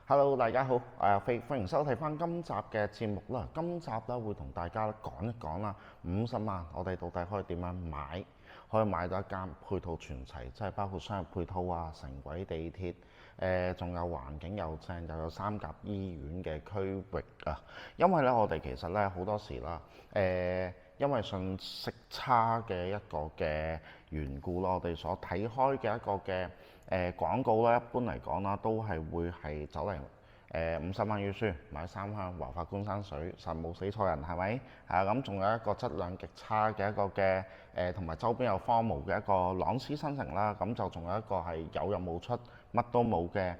Hello，大家好，我係阿飛，歡迎收睇翻今集嘅節目啦。今集咧會同大家講一講啦，50萬我哋到底可以點樣買，可以買到一間配套全齊，即係包括商業配套啊、城軌地鐵，仲有環境又正，又有三甲醫院嘅區域啊。因為咧，我哋其實咧好多時啦，因為信息差嘅一個嘅緣故啦，我哋所睇開嘅一個嘅廣告咧，一般嚟講啦，都係會係走嚟50萬預算買三鄉華發官山水，實冇死錯人係咪？係啊，咁仲有一個質量極差嘅一個嘅同埋周邊有荒蕪嘅一個朗詩新城啦，咁就仲有一個係有入冇出，乜都冇嘅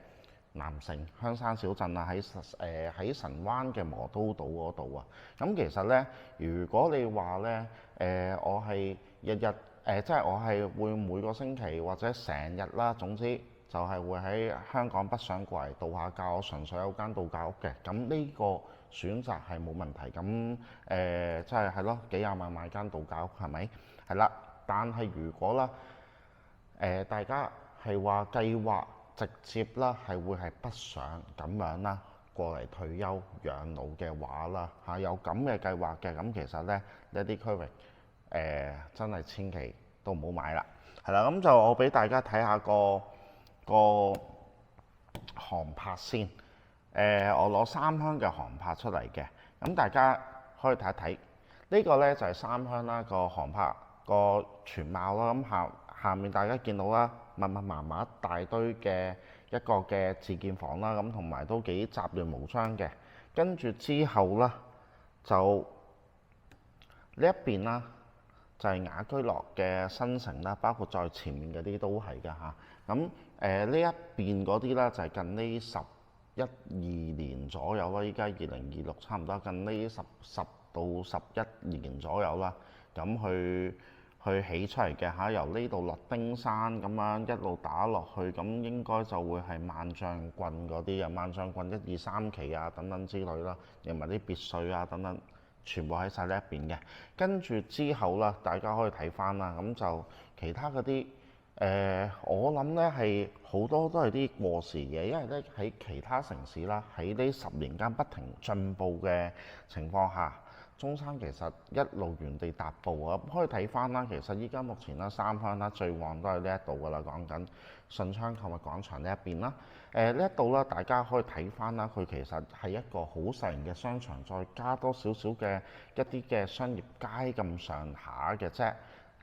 南城香山小鎮啊，喺神灣嘅磨刀島嗰度啊。咁其實呢，如果你話呢，我係日日即係我係會每個星期或者成日啦，總之就係會喺香港北上過嚟度下假，我純粹有間度假屋嘅。咁呢個選擇係冇問題。咁即係咯，幾廿萬買間度假屋係咪？係啦，但係如果啦，大家係話計劃直接啦，係會係北上咁樣啦，過嚟退休養老嘅話啦，有咁嘅計劃嘅，咁其實咧呢啲區域真係千祈都唔好買啦。係啦，咁就我俾大家睇下個航拍先。我攞三鄉嘅航拍出嚟嘅，咁大家可以睇一睇。呢個呢就係三鄉啦，個航拍個全貌啦。咁下面大家見到啦，密密麻麻一大堆嘅一個嘅自建房啦，咁同埋都幾雜亂無章嘅。跟住之後啦，就呢一邊啦，就係雅居樂嘅新城啦，包括在前面嗰啲都係㗎嚇。咁呢一邊嗰啲啦，就係近呢11、12年左右啦，依家2026差唔多，近呢十到11年左右啦，咁去起出嚟嘅嚇，由呢度落丁山咁樣一路打落去，咁應該就會係萬象郡嗰啲啊，萬象郡1、2、3期啊等等之類啦，連埋啲別墅啊等等，全部喺晒呢一邊嘅。跟住之後啦，大家可以睇翻啦，咁就其他嗰啲。我諗咧係好多都係啲過時嘅，因為咧喺其他城市啦，喺呢10年間不停進步嘅情況下，中山其實一路原地踏步啊。可以睇翻啦，其實依家目前啦，三鄉啦最旺都係呢一度噶啦，講緊順昌購物廣場呢一邊啦。呢一度啦，大家可以睇翻啦，佢其實係一個好細型嘅商場，再加多少少嘅一啲嘅商業街咁上下嘅啫。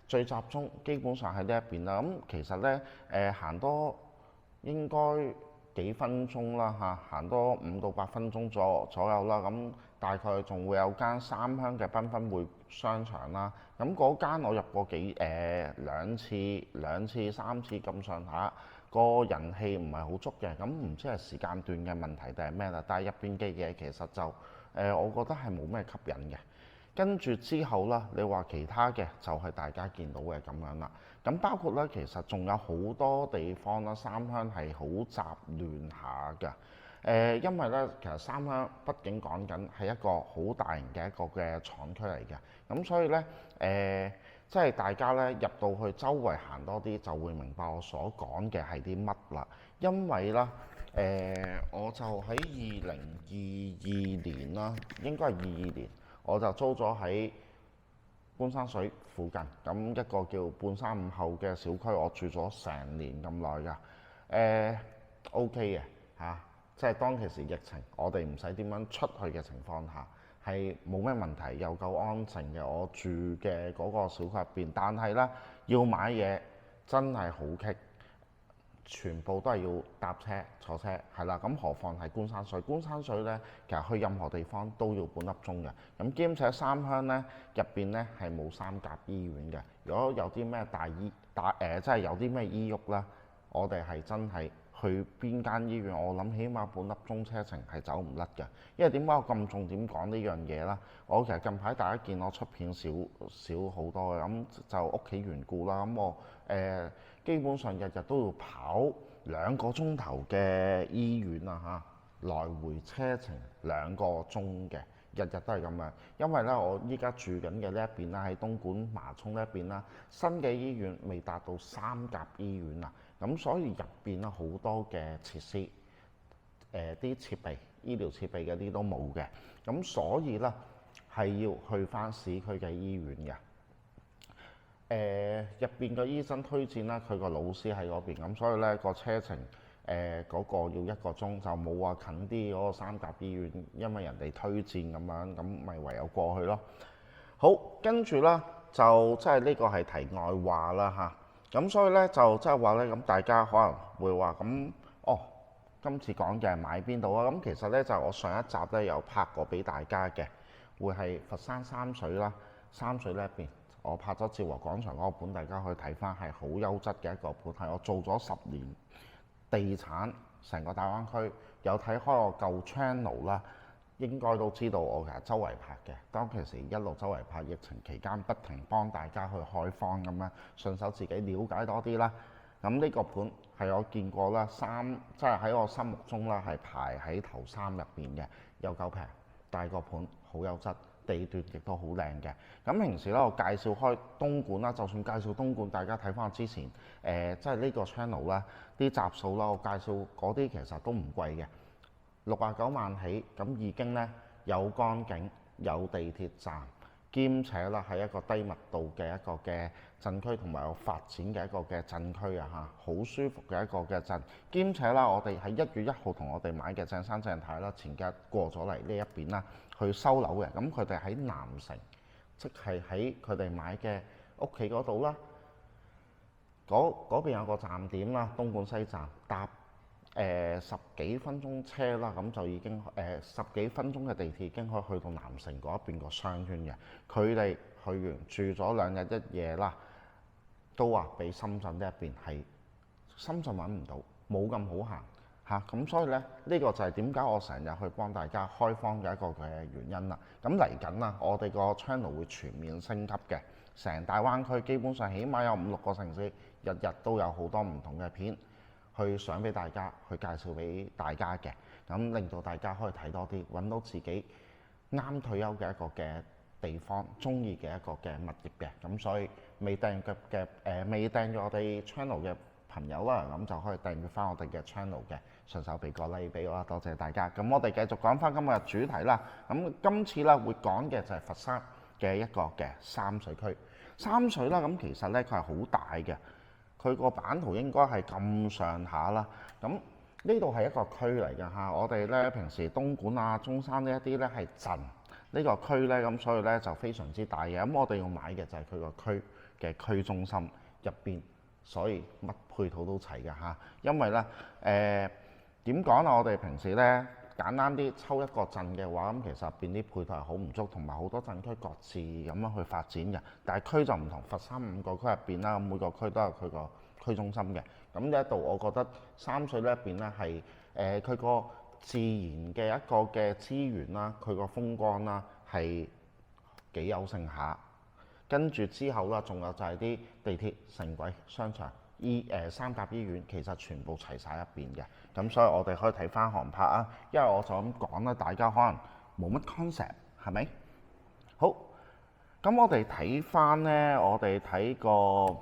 最集中基本上喺呢一邊啦，咁其實呢，行多應該幾分鐘啦嚇，行多5到8分鐘左右啦，咁大概仲會有間三鄉嘅繽紛匯商場啦，咁嗰間我入過兩次三次咁上下，個人氣唔係好足嘅，咁唔知係時間段嘅問題定係咩啦，但係入邊嘅嘢其實就我覺得係冇咩吸引嘅。跟住之後啦，你話其他嘅就係大家見到嘅咁樣啦。咁包括咧，其實仲有好多地方啦，三鄉係好雜亂下㗎。因為咧，其實三鄉畢竟講緊係一個好大型嘅一個嘅廠區嚟嘅，咁所以咧即係大家咧入到去周圍行多啲，就會明白我所講嘅係啲乜啦。因為啦，我就喺2022年啦，應該係22年。我就租咗喺官山水附近，咁一個叫半山午後嘅小區，我住咗成年咁耐㗎。OK 嘅嚇，即係當其時疫情，我哋唔使點樣出去嘅情況下，係冇咩問題，又夠安靜嘅。我住嘅嗰個小區入邊，但係咧要買嘢真係好棘。全部都係要搭車坐車，係啦。咁何況係官山水？官山水呢，其實去任何地方都要半粒鐘嘅。咁兼且三鄉呢入邊呢係冇三甲醫院嘅。如果有啲咩即係有啲咩醫鬱啦，我哋係真係去邊間醫院，我諗起碼半粒鐘車程係走唔甩嘅。因為點解我咁重點講呢樣嘢啦？我其實近排大家見我出片少好多嘅，咁就屋企緣故啦。咁我基本上日日都要跑2個鐘頭嘅醫院啊嚇，來回車程2個鐘嘅，日日都係咁樣。因為咧，我依家住緊嘅呢一邊啦，喺東莞麻涌呢一邊啦，新嘅醫院未達到三甲醫院啊，咁所以入邊啦好多嘅設施，啲設備、醫療設備嗰啲都冇嘅，咁所以咧係要去翻市區嘅醫院嘅。入邊嘅醫生推薦啦，佢個老師喺嗰邊，咁所以咧個車程嗰個要1個鐘，就冇話近啲嗰個三甲醫院，因為人哋推薦咁樣，咁咪唯有過去咯。好，跟住啦，就即係呢個係題外話啦嚇。咁所以咧就即係話咧，咁大家可能會話咁，哦，今次講嘅係買邊度啊？咁其實咧就我上一集咧有拍過俾大家嘅，會係佛山三水啦，三水呢一邊。我拍咗兆和廣場嗰個盤，大家可以睇翻，係好優質嘅一個盤，係我做咗10年地產，成個大灣區有睇開我舊 channel 啦，應該都知道我其實周圍拍嘅。當其時一路周圍拍，疫情期間不停幫大家去開荒咁樣，順手自己了解多啲啦。咁呢個盤係我見過啦，即係喺我心目中啦係排喺頭3入邊嘅，又夠平，大個盤好優質。地段亦都好靚嘅。咁平時咧，我介紹開東莞啦，就算介紹東莞，大家睇翻我之前即係呢個 channel 啦，啲集數啦，我介紹嗰啲其實都唔貴嘅，69萬起，咁已經咧有江景、有地鐵站，兼且啦係一個低密度嘅一個嘅鎮區，同埋有發展嘅一個嘅鎮區啊嚇，好舒服嘅一個嘅鎮。兼且啦，我哋喺1月1號同我哋買嘅鄭生鄭太啦，前幾日過咗嚟呢一邊啦。去收樓嘅，咁佢哋喺南城，即係喺佢哋買嘅屋企嗰度啦。嗰邊有個站點啦，東莞西站，搭10幾分鐘車啦，咁就已經10幾分鐘嘅地鐵已經可以去到南城嗰一邊個商圈嘅。佢哋去完住咗2日1夜啦，都話比深圳呢一邊係深圳揾唔到，冇咁好行。咁所以咧，呢個就係點解我成日去幫大家開荒嘅一個嘅原因啦。咁嚟緊啦，我哋個 channel 會全面升級嘅，成大灣區基本上起碼有5、6個城市，日日都有好多唔同嘅片去上俾大家，去介紹俾大家嘅，咁令到大家可以睇多啲，揾到自己啱退休嘅一個嘅地方，中意嘅一個嘅物業嘅。咁所以未訂閱我哋 channel 嘅朋友啦，咁就可以訂閱翻我哋嘅 channel 嘅，順手俾個 like 俾我啦，多謝大家。咁我哋繼續講翻今日主題啦。咁今次咧會講嘅就係佛山嘅一個嘅三水區。三水啦，咁其實咧佢係好大嘅，佢個版圖應該係咁上下啦。咁呢度係一個區嚟㗎嚇。我哋咧平時東莞啊、中山呢一啲咧係鎮呢個區咧，咁所以咧就非常之大嘅。咁我哋要買嘅就係佢個區嘅區中心入邊。所以乜配套都齊㗎嚇，因為咧點講啊？我哋平時咧簡單啲抽一個鎮嘅話，咁其實入邊啲配套係好唔足，同埋好多鎮區各自咁樣去發展嘅。但係區就唔同，佛山5個區入邊啦，每個區都有佢個區中心嘅。咁呢一度我覺得三水呢一邊咧係佢個自然嘅一個嘅資源啦，佢個風光啦係幾有盛下。跟住之後啦，仲有就係啲地鐵、城軌、商場、三甲醫院，其實全部齊晒一邊嘅。咁所以我哋可以睇翻航拍啊，因為我就咁講啦，大家可能冇乜 concept，係咪？好，咁我哋睇翻呢，我哋睇個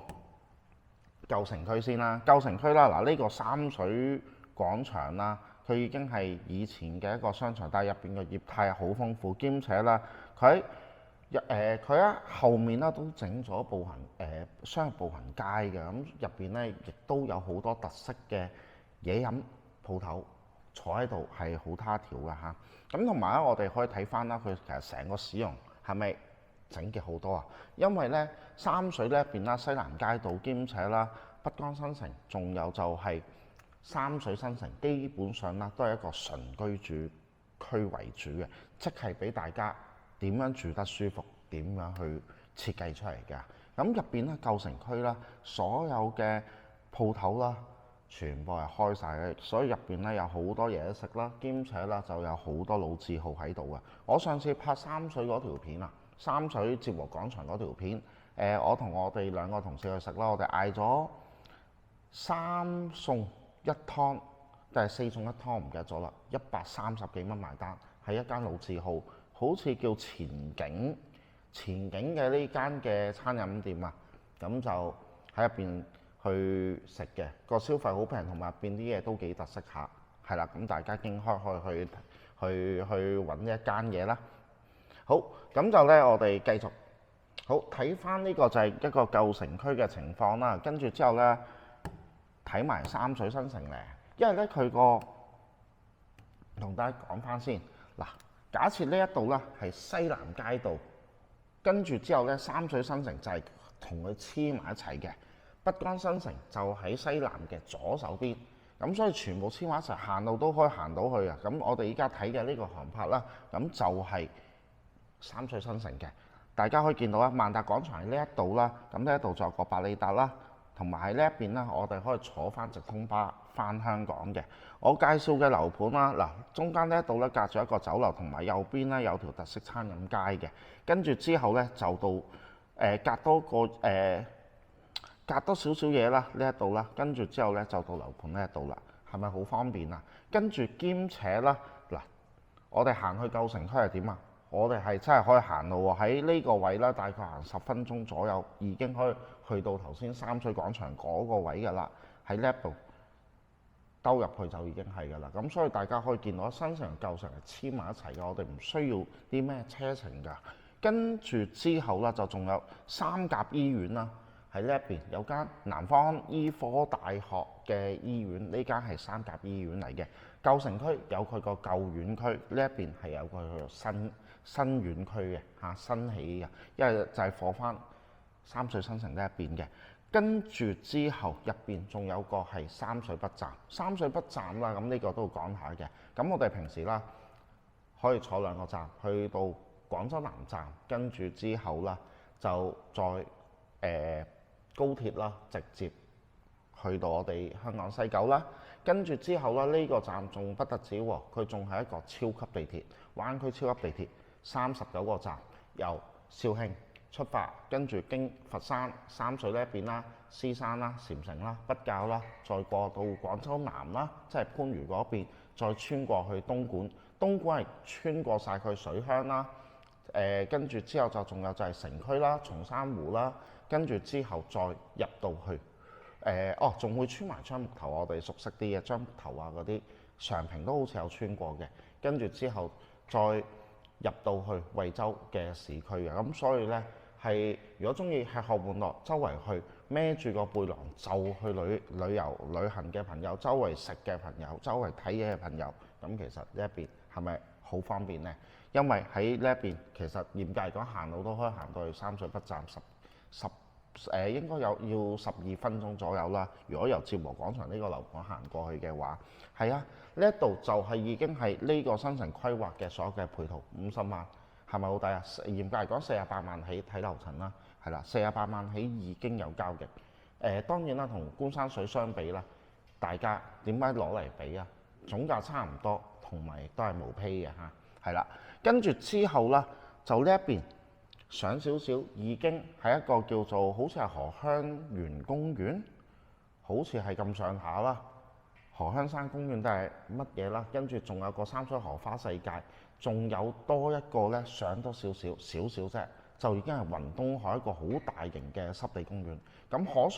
舊城區先啦。舊城區啦，嗱呢個三水廣場啦，佢已經係以前嘅一個商場，但係入邊嘅業態好豐富，兼且啦，佢喺後面咧都整咗步行商業步行街嘅，咁入邊咧亦都有好多特色嘅嘢飲鋪頭，坐喺度係好他條嘅嚇。咁同埋咧，我哋可以睇翻啦，佢其實成個市容係咪整潔好多啊？因為咧三水呢一邊啦，西南街道兼且啦北江新城，仲有就係三水新城，基本上啦都係一個純居住區為主嘅，即係俾大家點樣住得舒服，點樣去設計出嚟㗎。咁入邊咧舊城區啦，所有嘅鋪頭啦，全部係開晒嘅，所以入邊咧有好多嘢食啦，兼且啦就有好多老字號喺度啊。我上次拍三水嗰條片啊，三水兆和廣場嗰條片，我同我哋2個同事去食啦，我哋嗌咗3餸1湯，定係4餸1湯唔記得咗啦，130幾蚊埋單，係一間老字號。好似叫前景嘅呢間嘅餐飲店啊，咁就喺入邊去食嘅，個消費好平，同埋入邊啲嘢都幾特色下。係啦，咁大家經開可以去揾呢一間嘢啦。好，咁就咧我哋繼續。好，睇翻呢個就係一個舊城區嘅情況啦。跟住之後咧，睇埋三水新城咧，因為咧佢個同大家講翻先嗱，假設呢一度咧係西南街道，跟住之後咧三水新城就係同佢黐埋一齊嘅，北江新城就喺西南嘅左手邊，咁所以全部黐埋一齊，行路都可以行到去啊。咁我哋依家睇嘅呢個航拍啦，咁就係三水新城嘅。大家可以見到啦，萬達廣場喺呢一度啦，咁呢一度就有個百利達啦，同埋喺呢一邊啦，我哋可以坐翻直通巴翻香港嘅。我介紹嘅樓盤啦，嗱，中間呢一度咧隔咗一個酒樓，同埋右邊咧有條特色餐飲街嘅。跟住之後咧就到隔多少少嘢啦，呢一度啦，跟住之後咧就到樓盤呢一度啦，係咪好方便啊？跟住兼且啦，嗱，我哋行去舊城區係點啊？我哋係真係可以行路喎，喺呢個位啦，大概行10分鐘左右，已經可以去到頭先三水廣場嗰個位㗎啦。喺呢一度兜入去就已經係㗎啦。咁所以大家可以見到新城舊城係黐埋一齊嘅，我哋唔需要啲咩車程㗎。跟住之後啦，就仲有三甲醫院啦，喺呢一邊有間南方醫科大學嘅醫院，呢間係三甲醫院嚟嘅。舊城區有佢個舊院區，呢一邊係有個新院區嘅嚇，新起嘅，因為就係火翻三水新城呢一邊嘅。跟住之後入邊仲有個係三水北站，三水北站啦，咁呢個都要講下嘅。咁我哋平時啦可以坐2個站去到廣州南站，跟住之後啦就再高鐵啦，直接去到我哋香港西九啦。跟住之後啦，呢個站仲不得止喎，佢仲係一個超級地鐵，灣區超級地鐵，39個站，由肇慶出發，跟住經佛山、三水呢一邊啦、獅山啦、禪城啦、北滘啦，再過到廣州南啦，即係番禺嗰邊，再穿過去東莞。東莞係穿過晒佢水鄉啦，跟住之後就仲有就係城區啦、松山湖啦，跟住之後再入到去。仲會穿埋樟木頭，我哋熟悉啲嘅樟木頭啊，嗰啲常平都好似有穿過嘅。跟住之後再入到去惠州嘅市區嘅，咁所以呢，係如果中意吃喝玩樂，周圍去孭住個背囊就去旅遊旅行嘅朋友，周圍食嘅朋友，周圍睇嘢嘅朋友，咁其實呢一邊係咪好方便呢？因為喺呢一邊其實嚴格嚟講行路都可以行到去三水北站應該要12分鐘左右啦。如果由接和廣場呢個樓盤行過去嘅話，係啊，呢一度就係已經係呢個新城規劃嘅所有嘅配套，50萬係咪好抵啊？嚴格嚟講48萬起睇樓層啦，係啦，48萬起已經有交嘅。當然啦，同官山水相比啦，大家點解攞嚟比啊？總價差唔多，同埋都係無批嘅嚇，係啦。跟住之後啦，就呢一邊上少少已經係一個叫做好似係荷香園公園，好似係咁上下啦。荷香山公園都係乜嘢啦？跟住仲有個三水荷花世界，仲有多一個呢，上多少少啫，就已經係雲東海一個好大型嘅濕地公園。咁可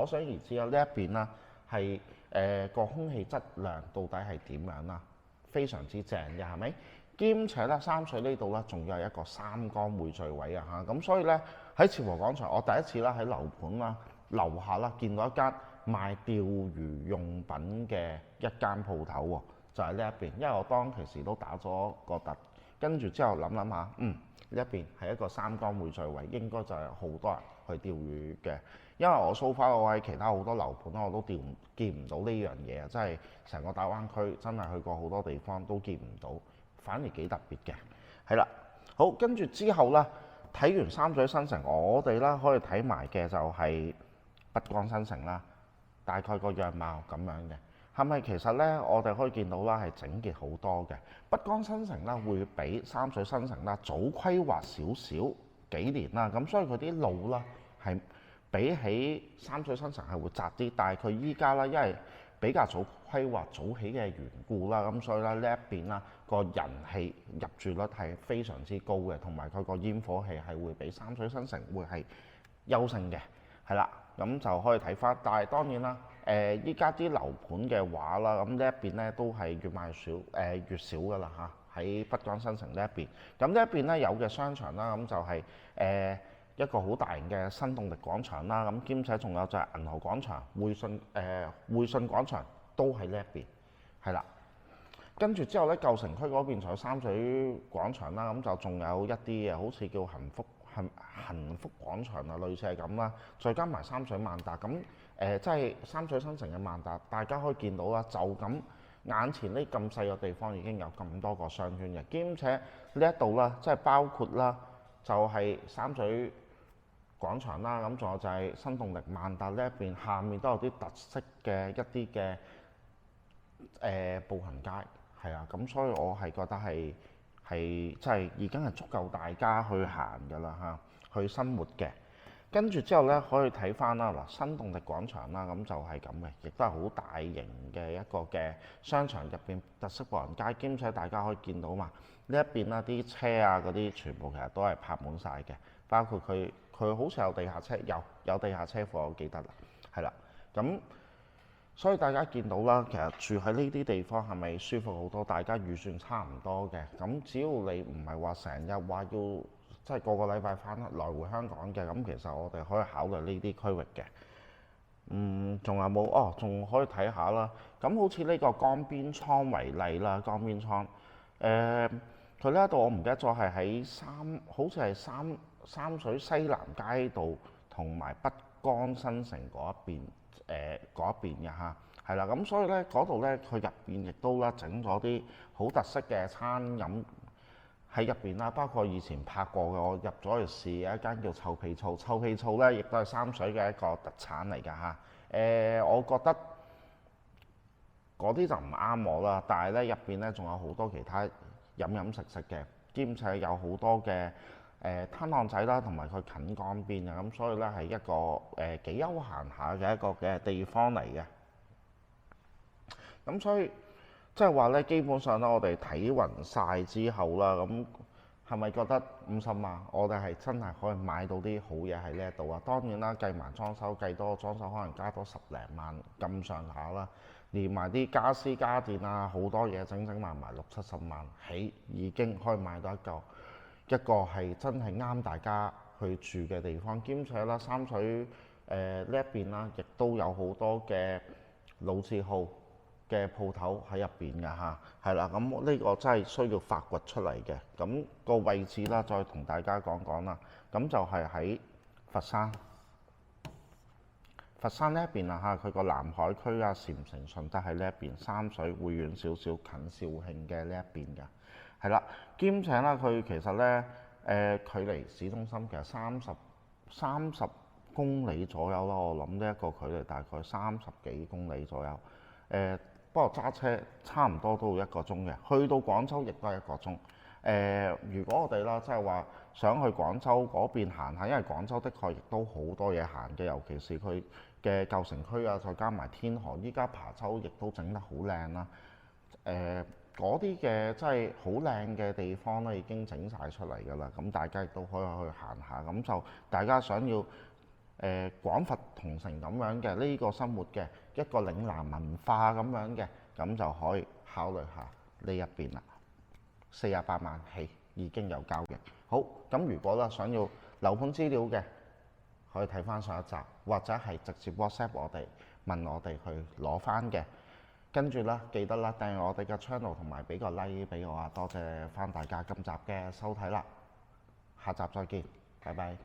想而知啊，呢一邊啦係個空氣質量到底係點樣啦？非常之正嘅係咪？兼且咧，三水呢度咧，仲有一個三江匯聚位啊嚇，咁所以咧喺潮和廣場，我第一次啦喺樓盤啦樓下啦見到一間賣釣魚用品嘅一間鋪頭喎，就係呢一邊。因為我當其時都打咗個突，跟住之後諗下，呢一邊係一個三江匯聚位，應該就係好多人去釣魚嘅。因為我so far我喺其他好多樓盤我都見唔到呢樣嘢啊，真係成個大灣區真係去過好多地方都見唔到。反而幾特別嘅，係啦。好，跟住之後啦，睇完三水新城，我哋啦可以睇埋嘅就係北江新城啦，大概個樣貌咁樣嘅。係咪其實呢，我哋可以見到啦係整潔好多嘅。北江新城啦會比三水新城啦早規劃少少幾年啦，咁所以佢啲路啦係比起三水新城係會窄啲，但係佢依家啦因為比較早規劃早起嘅緣故啦，咁所以咧呢一邊啦個人氣入住率係非常之高嘅，同埋佢個煙火氣係會比三水新城會係優勝嘅，係啦，咁就可以睇翻。但係當然啦，依家啲樓盤嘅話啦，咁呢一邊咧都係越賣越少㗎啦嚇，喺北江新城呢一邊。咁呢一邊咧有嘅商場啦，咁就係、一個好大型嘅新動力廣場啦，咁兼且仲有就係銀河廣場、匯信廣場都喺呢一邊，係啦。跟住之後咧，舊城區嗰邊仲有三水廣場啦，咁就仲有一啲嘅，好似叫幸福廣場啊，類似係咁啦。再加埋三水萬達，咁即係三水新城嘅萬達，大家可以見到啦，就咁眼前呢咁細個地方已經有咁多個商圈嘅，兼且呢一度啦，即係包括啦，就係三水廣場啦，咁仲有就係新動力萬達呢一邊，下面都有啲特色嘅一啲嘅步行街。係啊，咁所以我係覺得係即係已經係足夠大家去行㗎啦嚇，去生活嘅。跟住之後咧，可以睇翻啦嗱，新動力廣場啦，咁就係咁嘅，亦都係好大型嘅一個嘅商場入邊特色步行街，兼且大家可以見到嘛，呢一邊啦啲車啊嗰啲全部其實都係泊滿晒嘅，包括佢好似有地下車，有地下車庫，我記得啦，係啦，咁。所以大家見到啦，其實住喺呢啲地方係咪舒服好多？大家預算差唔多嘅，咁只要你唔係話成日話要即係個個禮拜翻來回香港嘅，咁其實我哋可以考慮呢啲區域嘅。仲有冇？哦，仲可以睇下啦。咁好似呢個江邊倉為例啦，江邊倉，佢呢一度我唔記得咗係喺好似係三水西南街道同埋北江新城嗰一邊。嗰一邊嘅嚇，係啦，咁所以咧嗰度咧佢入邊亦都啦整咗啲好特色嘅餐飲喺入邊啦，包括以前拍過嘅，我入咗去試嘅一間叫臭屁醋，臭屁醋咧亦都係三水嘅一個特產嚟㗎嚇。我覺得嗰啲就唔啱我啦，但係咧入邊咧仲有好多其他飲食嘅，兼且有好多嘅。攤檔仔啦，同埋佢近江邊啊，咁所以咧係一個幾休閒下嘅一個嘅地方嚟嘅。咁所以即係話咧，基本上咧，我哋睇勻晒之後啦，咁係咪覺得50萬我哋係真係可以買到啲好嘢喺呢一度啊？當然啦，計埋裝修，計多個裝修可能加多10零萬咁上下啦，連埋啲家私家電啊，好多嘢整埋60、70萬起，已經可以買到一個係真係啱大家去住嘅地方，兼且啦三水呢一邊啦，亦都有好多嘅老字號嘅鋪頭喺入邊㗎嚇，係啦，咁呢個真係需要發掘出嚟嘅。咁個位置啦，再同大家講講啦，咁就係喺佛山呢一邊啊嚇，佢個南海區啊、禪城順德喺呢一邊，三水會遠少少，近肇慶嘅呢一邊㗎。係啦，兼且啦，佢其實咧距離市中心其實30公里左右啦。我諗呢一個距離大概30幾公里左右。不過揸車差唔多都要1個鐘嘅，去到廣州亦都係1個鐘。如果我哋啦，即係話想去廣州嗰邊行下，因為廣州的確亦都好多嘢行嘅，尤其是佢嘅舊城區啊，再加埋天河，依家琶洲亦都整得好靚啦。嗰啲嘅即係好靚嘅地方咧，已經整晒出嚟㗎啦。咁大家亦都可以去行下。咁就大家想要廣佛同城咁樣嘅呢個生活嘅一個嶺南文化咁樣嘅，咁就可以考慮下呢一邊啦。48萬起已經有交易。好，咁如果啦想要樓盤資料嘅，可以睇翻上一集，或者係直接 WhatsApp 我哋問我哋去攞翻嘅。跟住啦，記得啦，訂閱我哋嘅 channel 同埋俾個 like 俾我啊！多謝翻大家今集嘅收睇啦，下集再見，拜拜。